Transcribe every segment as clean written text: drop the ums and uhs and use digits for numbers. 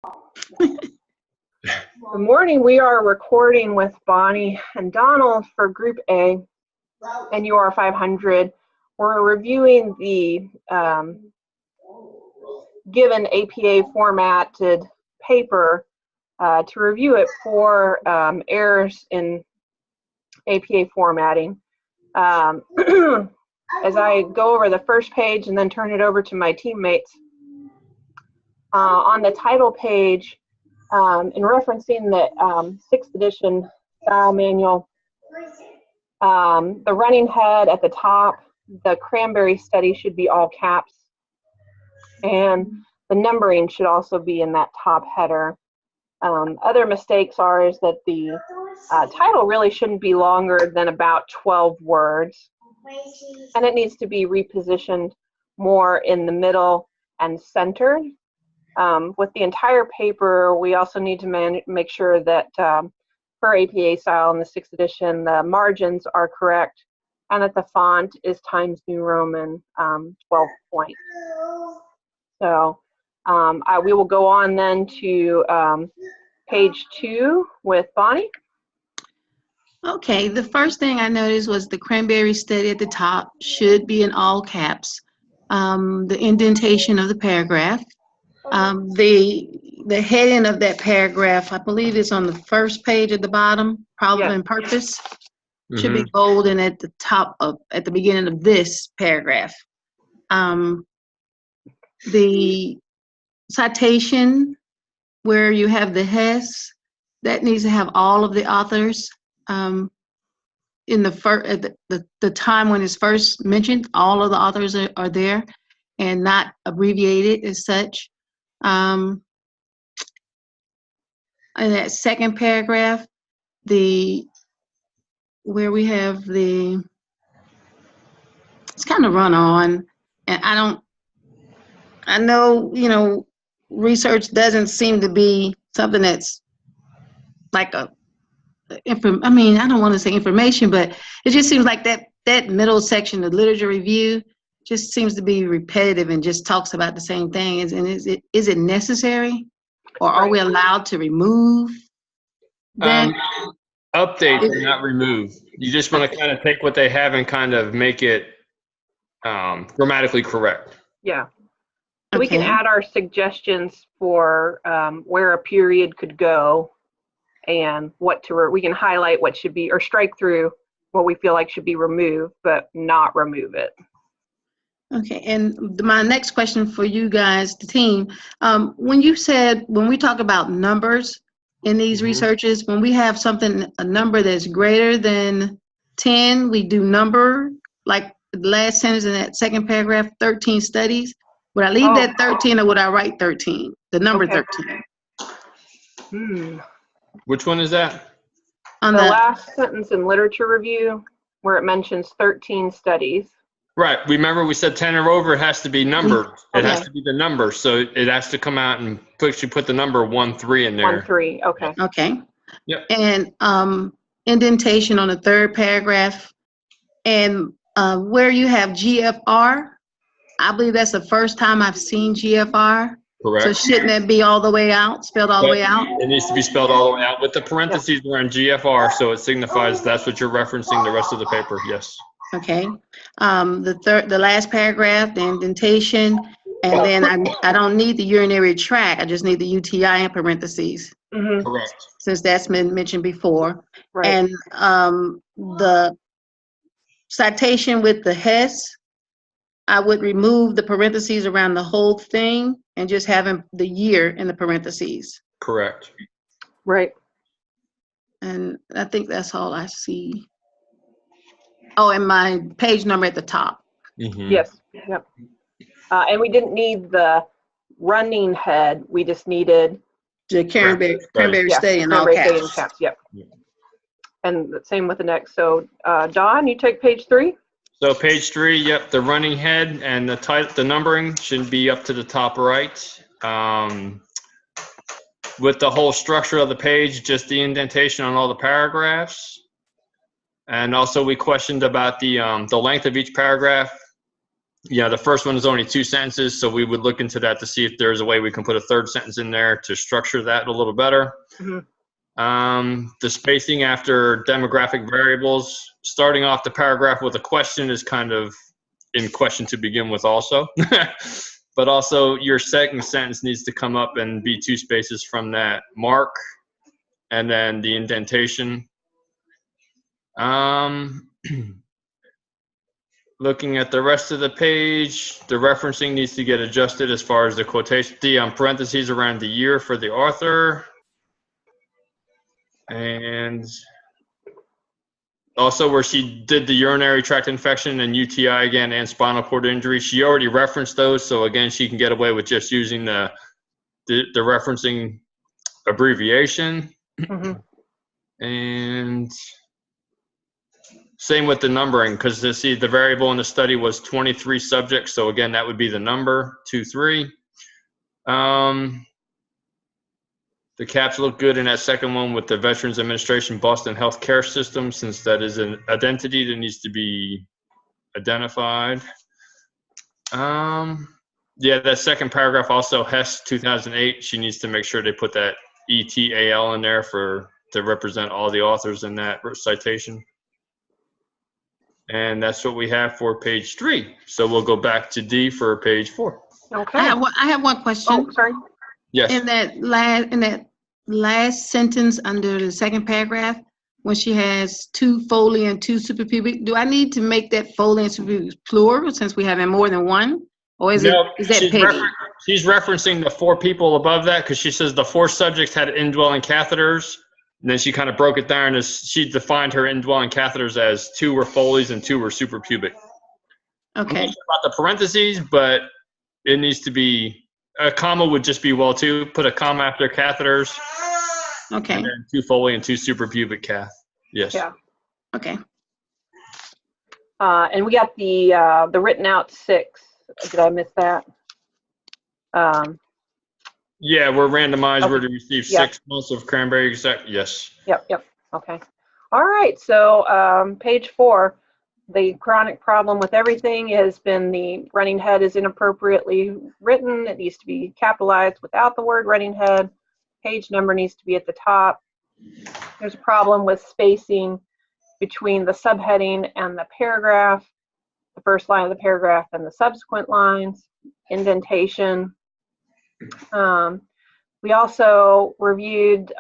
Good morning. We are recording with Bonnie and Donald for Group A and UR 500. We're reviewing the given APA formatted paper to review it for errors in APA formatting. As I go over the first page and then turn it over to my teammates, on the title page, in referencing the 6th edition style manual, the running head at the top, the cranberry study should be all caps, and the numbering should also be in that top header. Other mistakes is that the title really shouldn't be longer than about 12 words, and it needs to be repositioned more in the middle and centered. With the entire paper, we also need to make sure that for APA style in the 6th edition, the margins are correct and that the font is Times New Roman 12 point. So we will go on then to page 2 with Bonnie. Okay, the first thing I noticed was the cranberry study at the top should be in all caps. The indentation of the paragraph. The heading of that paragraph, I believe it's on the first page at the bottom, problem and purpose, should be golden at the top at the beginning of this paragraph. The citation where you have the Hess, that needs to have all of the authors in the time when it's first mentioned, all of the authors are there and not abbreviated as such. In that second paragraph, where we have it's kind of run on, and I know, research doesn't seem to be something that's like I don't want to say information, but it just seems like that middle section, the literature review, just seems to be repetitive and just talks about the same thing. Is it necessary, or are we allowed to remove that? Update, not remove. You just want to kind of take what they have and kind of make it grammatically correct. Yeah. So we can add our suggestions for where a period could go and we can highlight what should be, or strike through what we feel like should be removed, but not remove it. Okay, and my next question for you guys, the team, when we talk about numbers in these researches, when we have a number that's greater than 10, we do number, like the last sentence in that second paragraph, 13 studies. Would I leave that 13 or would I write 13, the number 13? Which one is that? On the last sentence in literature review, where it mentions 13 studies. Right. Remember we said 10 or over, it has to be numbered. It has to be the number. So it has to come out and put the number 1-3 in there. 1-3, okay. Okay. Yep. And indentation on the third paragraph. And where you have GFR, I believe that's the first time I've seen GFR. Correct. So shouldn't that be all the way out, spelled all the way out? It needs to be spelled all the way out with the parentheses around GFR, so it signifies that's what you're referencing the rest of the paper. Yes. Okay. The last paragraph, the indentation, and then I don't need the urinary tract. I just need the UTI in parentheses. Correct. Since that's been mentioned before. Right. And the citation with the Hess, I would remove the parentheses around the whole thing and just having the year in the parentheses. Correct. Right. And I think that's all I see. Oh, and my page number at the top. Yes. Yep. And we didn't need the running head. We just needed the cranberry study in all caps. Yep. And the same with the next. So, Don, you take page 3. So page 3, yep, the running head and the numbering should be up to the top right. With the whole structure of the page, just the indentation on all the paragraphs. And also we questioned about the length of each paragraph. Yeah, the first one is only 2 sentences, so we would look into that to see if there's a way we can put a third sentence in there to structure that a little better. Mhm. The spacing after demographic variables, starting off the paragraph with a question is kind of in question to begin with also. But also your second sentence needs to come up and be 2 spaces from that mark, and then the indentation. Looking at the rest of the page, the referencing needs to get adjusted as far as the quotation, the parentheses around the year for the author. And also where she did the urinary tract infection and UTI again and spinal cord injury, she already referenced those. So again, she can get away with just using the referencing abbreviation. Mhm. And same with the numbering, because see, the variable in the study was 23 subjects. So again, that would be the number 23. The caps look good in that second one with the Veterans Administration Boston Healthcare System, since that is an identity that needs to be identified. Yeah, that second paragraph also, Hess 2008, she needs to make sure they put that ETAL in there to represent all the authors in that citation. And that's what we have for page 3. So we'll go back to D for page 4. Okay. I have one question. Oh, sorry. Yes. In that last sentence under the second paragraph, when she has 2 Foley and 2 suprapubic, do I need to make that Foley and suprapubic plural since we have more than one? Or is No, is that Peggy? she's referencing the 4 people above that, because she says the 4 subjects had indwelling catheters. And then she kind of broke it down as she defined her indwelling catheters as 2 were Foleys and 2 were suprapubic. I'm Okay. not sure about the parentheses, but it needs to be, a comma would just be well too. Put a comma after catheters. Okay. And then 2 Foley and 2 suprapubic cath. Yes. Yeah. Okay. And we got the written out 6. Did I miss that? Yeah, we're randomized. Okay. We're to receive Yep. 6 months of cranberry exec. Yes. Yep. Okay. All right. So page 4, the chronic problem with everything has been the running head is inappropriately written. It needs to be capitalized without the word running head. Page number needs to be at the top. There's a problem with spacing between the subheading and the paragraph, the first line of the paragraph and the subsequent lines, indentation. We also reviewed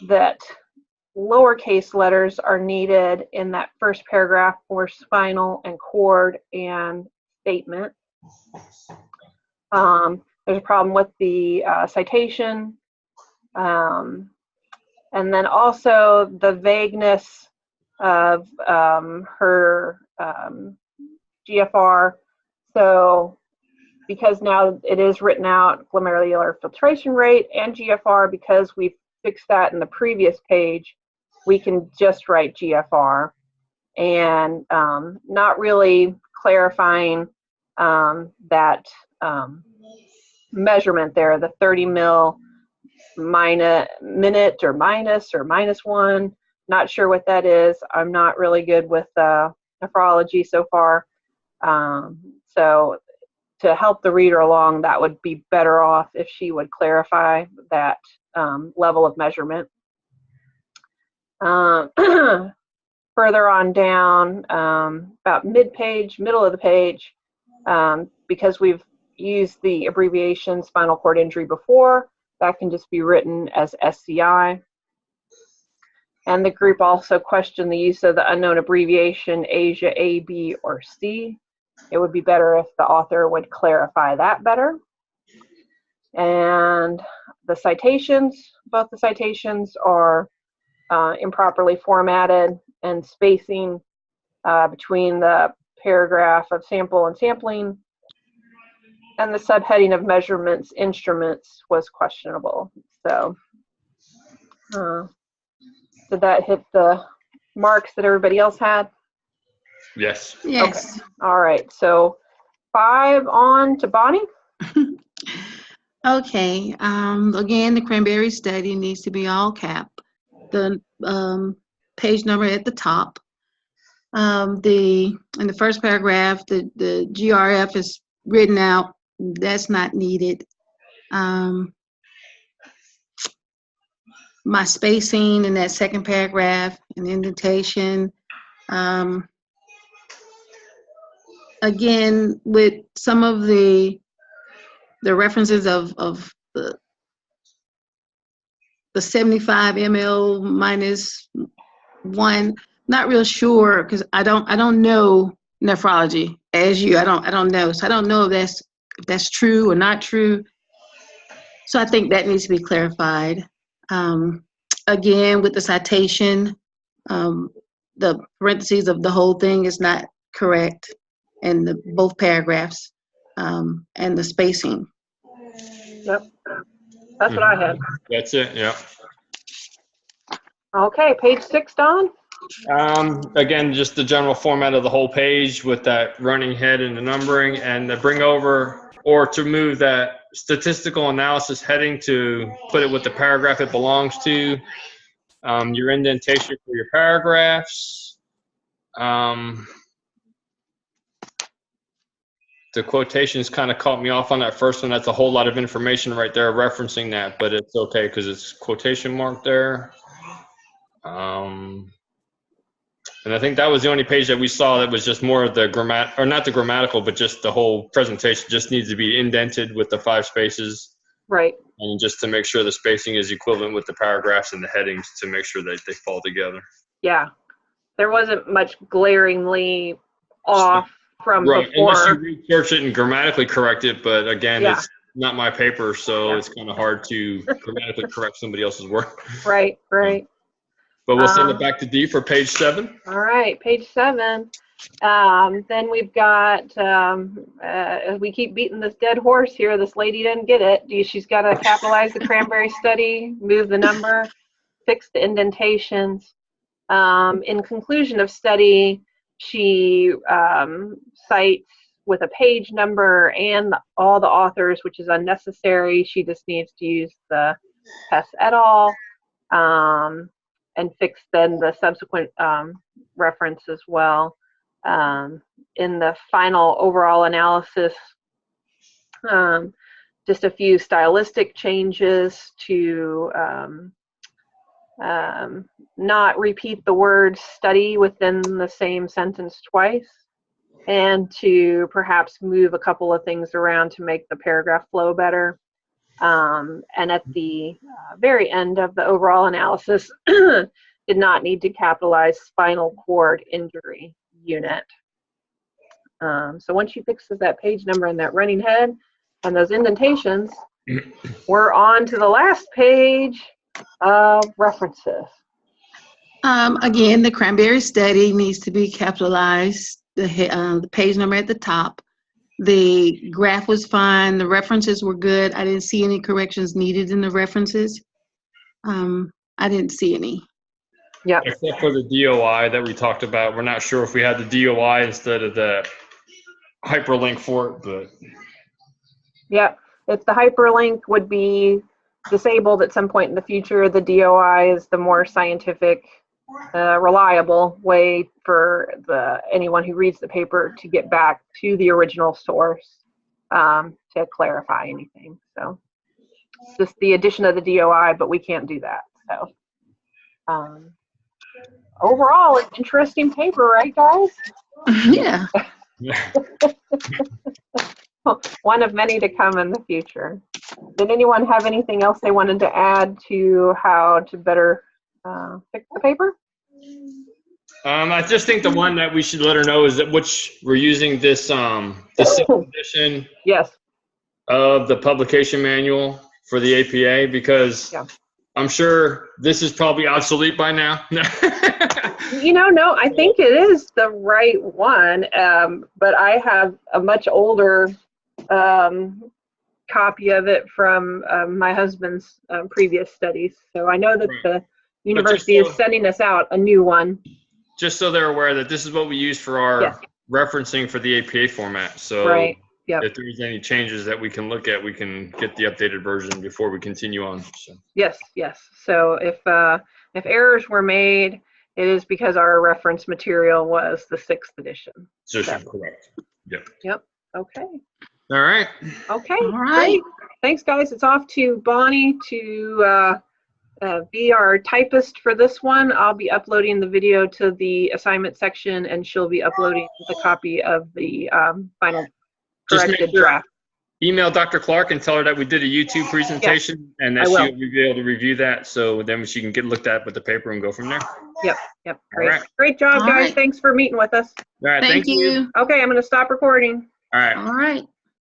that lowercase letters are needed in that first paragraph for spinal and cord and statement. There's a problem with the citation. And then also the vagueness of her GFR. So because now it is written out glomerular filtration rate and GFR, because we fixed that in the previous page, we can just write GFR and not really clarifying that measurement there, the 30 mil minute or minus 1. Not sure what that is. I'm not really good with nephrology so far. So to help the reader along, that would be better off if she would clarify that level of measurement. Further on down, about mid-page, middle of the page, because we've used the abbreviation spinal cord injury before, that can just be written as SCI. And the group also questioned the use of the unknown abbreviation Asia A, B, or C. It would be better if the author would clarify that better. And the citations, both the citations are improperly formatted, and spacing between the paragraph of sample and sampling and the subheading of measurements instruments was questionable. So did that hit the marks that everybody else had? Yes. Yes. Okay. All right. So 5 on to Bonnie. Okay. Again, the cranberry study needs to be all cap. The page number at the top. In the first paragraph, the GRF is written out. That's not needed. My spacing in that second paragraph and indentation. Again, with some of the references of the 75 ml minus 1, not real sure because I don't know nephrology as you. I don't know. So I don't know if that's true or not true. So I think that needs to be clarified. Again, with the citation, the parentheses of the whole thing is not correct in both paragraphs, and the spacing. Yep. That's what I had. That's it, yeah. Okay, page 6, Don. Again, just the general format of the whole page with that running head and the numbering, and to bring over or to move that statistical analysis heading to put it with the paragraph it belongs to. Your indentation for your paragraphs. The quotations kind of caught me off on that first one. That's a whole lot of information right there referencing that, but it's okay because it's quotation mark there. And I think that was the only page that we saw that was just more of the or not the grammatical, but just the whole presentation just needs to be indented with the 5 spaces. Right. And just to make sure the spacing is equivalent with the paragraphs and the headings to make sure that they fall together. Yeah. There wasn't much glaringly off from Right, before. unless you research it and grammatically correct it, but again, Yeah. It's not my paper, so it's kind of hard to grammatically correct somebody else's work. Right, right. But we'll send it back to Dee for page 7. All right, page 7. Then we've got, we keep beating this dead horse here. This lady didn't get it. She's got to capitalize the Cranberry study, move the number, fix the indentations. In conclusion of study, she cites with a page number and all the authors, which is unnecessary. She just needs to use the Hess et al. And fix then the subsequent reference as well. In the final overall analysis, just a few stylistic changes to not repeat the word study within the same sentence twice, and to perhaps move a couple of things around to make the paragraph flow better. And at the very end of the overall analysis, did not need to capitalize spinal cord injury unit. So once she fixes that page number and that running head and those indentations, we're on to the last page of references. Again, the Cranberry study needs to be capitalized, the page number at the top. The graph was fine. The references were good. I didn't see any corrections needed in the references. I didn't see any. Yeah. Except for the DOI that we talked about. We're not sure if we had the DOI instead of the hyperlink for it, but. Yeah, if the hyperlink would be disabled at some point in the future, the DOI is the more scientific, reliable way for anyone who reads the paper to get back to the original source to clarify anything. So just the addition of the DOI, but we can't do that. So overall, an interesting paper, right, guys? Yeah. One of many to come in the future. Did anyone have anything else they wanted to add to how to better fix the paper? I just think the one that we should let her know is that which we're using this the 6th edition Yes. of the publication manual for the APA, because I'm sure this is probably obsolete by now. No, I think it is the right one, but I have a much older copy of it from my husband's previous studies. So I know that the university is sending us out a new one. Just so they're aware that this is what we use for our referencing for the APA format. So if there's any changes that we can look at, we can get the updated version before we continue on. So. Yes. So if errors were made It is because our reference material was the 6th edition. So correct. Yep. Okay. All right. Okay. All right. Great. Thanks, guys. It's off to Bonnie to be our typist for this one. I'll be uploading the video to the assignment section, and she'll be uploading the copy of the final Just make corrected sure- draft. Email Dr. Clark and tell her that we did a YouTube presentation and that I will. she'll be able to review that, so then she can get looked at with the paper and go from there. Yep. Great. right. Great job, All guys. right. Thanks for meeting with us. All right. Thank you. Okay, I'm going to stop recording. All right. All right.